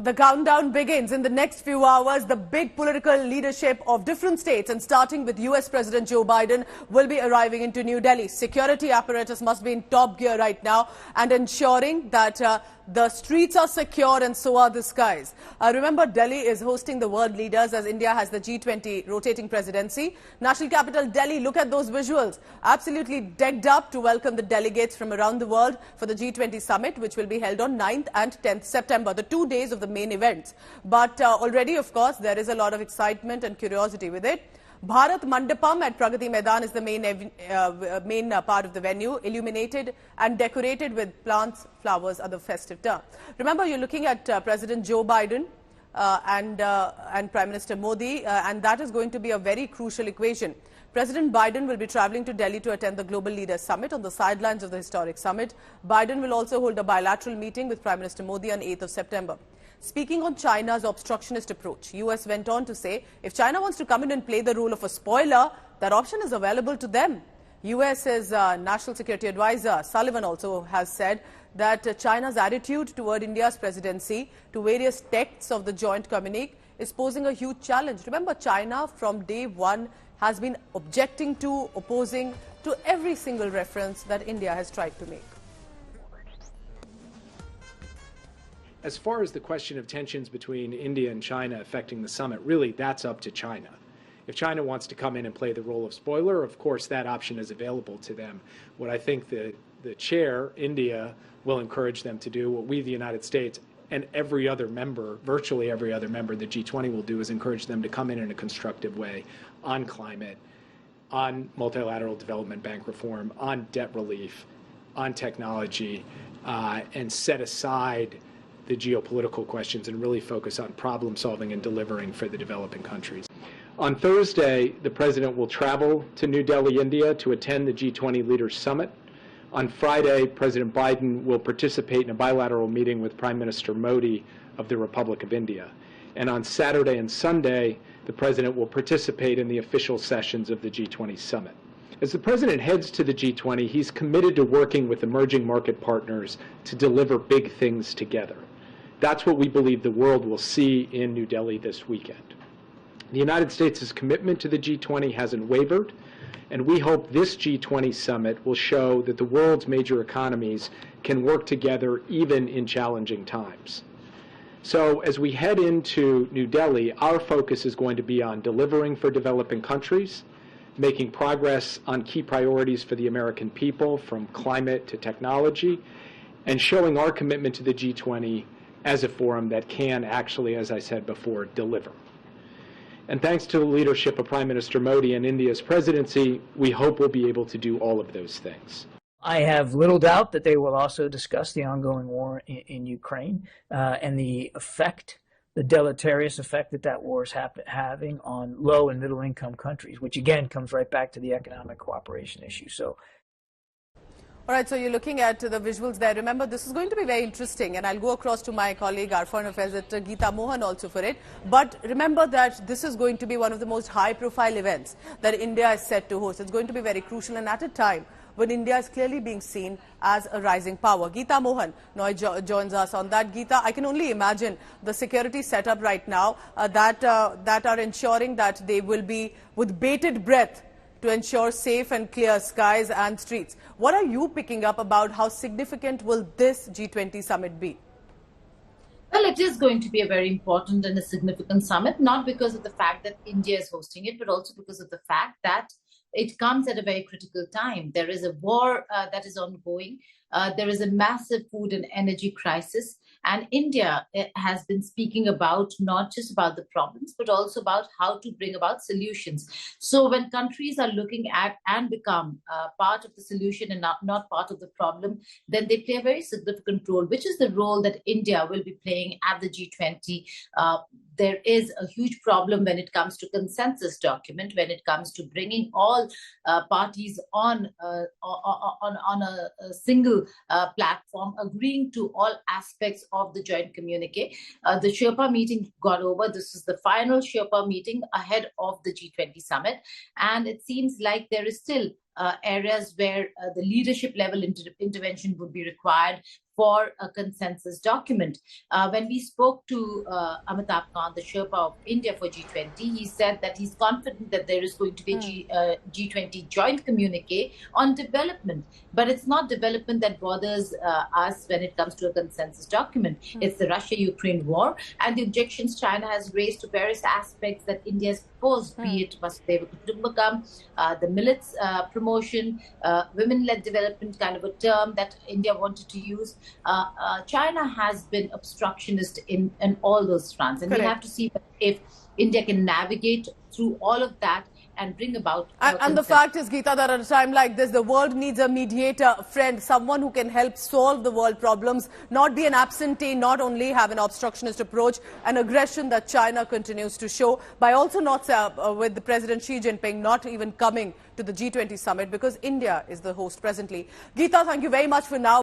The countdown begins. In the next few hours, the big political leadership of different states, and starting with US President Joe Biden, will be arriving into New Delhi. Security apparatus must be in top gear right now and ensuring that the streets are secure and so are the skies. Remember, Delhi is hosting the world leaders as India has the G20 rotating presidency. National capital Delhi, look at those visuals. Absolutely decked up to welcome the delegates from around the world for the G20 Summit, which will be held on 9th and 10th September, the 2 days of the main events. But already, of course, there is a lot of excitement and curiosity with it. Bharat Mandapam at Pragati Maidan is the main part of the venue, illuminated and decorated with plants, flowers, other festive terms. Remember, you're looking at President Joe Biden and Prime Minister Modi, and that is going to be a very crucial equation. President Biden will be travelling to Delhi to attend the Global Leaders Summit on the sidelines of the historic summit. Biden will also hold a bilateral meeting with Prime Minister Modi on 8th of September. Speaking on China's obstructionist approach, US went on to say if China wants to come in and play the role of a spoiler, that option is available to them. US's National Security Advisor Sullivan also has said that China's attitude toward India's presidency to various texts of the joint communique is posing a huge challenge. Remember, China from day one has been objecting to, opposing to every single reference that India has tried to make. As far as the question of tensions between India and China affecting the summit, really that's up to China. If China wants to come in and play the role of spoiler, of course that option is available to them. What I think the chair, India, will encourage them to do, what we, the United States, and every other member, virtually every other member of the G20 will do, is encourage them to come in a constructive way on climate, on multilateral development bank reform, on debt relief, on technology, and set aside the geopolitical questions and really focus on problem solving and delivering for the developing countries. On Thursday, the President will travel to New Delhi, India to attend the G20 Leaders Summit. On Friday, President Biden will participate in a bilateral meeting with Prime Minister Modi of the Republic of India. And on Saturday and Sunday, the President will participate in the official sessions of the G20 Summit. As the President heads to the G20, he's committed to working with emerging market partners to deliver big things together. That's what we believe the world will see in New Delhi this weekend. The United States' commitment to the G20 hasn't wavered, and we hope this G20 summit will show that the world's major economies can work together even in challenging times. So as we head into New Delhi, our focus is going to be on delivering for developing countries, making progress on key priorities for the American people, from climate to technology, and showing our commitment to the G20 as a forum that can actually, as I said before, deliver. And thanks to the leadership of Prime Minister Modi and India's presidency, we hope we'll be able to do all of those things. I have little doubt that they will also discuss the ongoing war in Ukraine and the effect, the deleterious effect that war is having on low and middle income countries, which again comes right back to the economic cooperation issue. So. All right, so you're looking at the visuals there. Remember, this is going to be very interesting, and I'll go across to my colleague, our foreign affairs editor, Geeta Mohan, also for it. But remember that this is going to be one of the most high-profile events that India is set to host. It's going to be very crucial, and at a time when India is clearly being seen as a rising power. Geeta Mohan now joins us on that. Geeta, I can only imagine the security setup right now that are ensuring that they will be with bated breath to ensure safe and clear skies and streets. What are you picking up about how significant will this G20 summit be? Well, it is going to be a very important and a significant summit, not because of the fact that India is hosting it, but also because of the fact that it comes at a very critical time. There is a war that is ongoing. There is a massive food and energy crisis. And India has been speaking about not just about the problems, but also about how to bring about solutions. So when countries are looking at and become part of the solution and not part of the problem, then they play a very significant role, which is the role that India will be playing at the G20. There is a huge problem when it comes to consensus document, when it comes to bringing all parties on a single platform, agreeing to all aspects of the joint communique. The Sherpa meeting got over. This is the final Sherpa meeting ahead of the G20 summit. And it seems like there is still areas where the leadership level intervention would be required for a consensus document. When we spoke to Amitabh Kant, the Sherpa of India for G20, he said that he's confident that there is going to be a G20 joint communique on development. But it's not development that bothers us when it comes to a consensus document. It's the Russia-Ukraine war and the objections China has raised to various aspects that India has proposed, be it Vasudeva Kutumbakam, the millets promotion, women-led development, kind of a term that India wanted to use. China has been obstructionist in all those fronts. And we have to see if India can navigate through all of that and bring about... And the fact is, Geeta, that at a time like this, the world needs a mediator, friend, someone who can help solve the world problems, not be an absentee, not only have an obstructionist approach, an aggression that China continues to show by also not, with the President Xi Jinping not even coming to the G20 summit because India is the host presently. Geeta, thank you very much for now.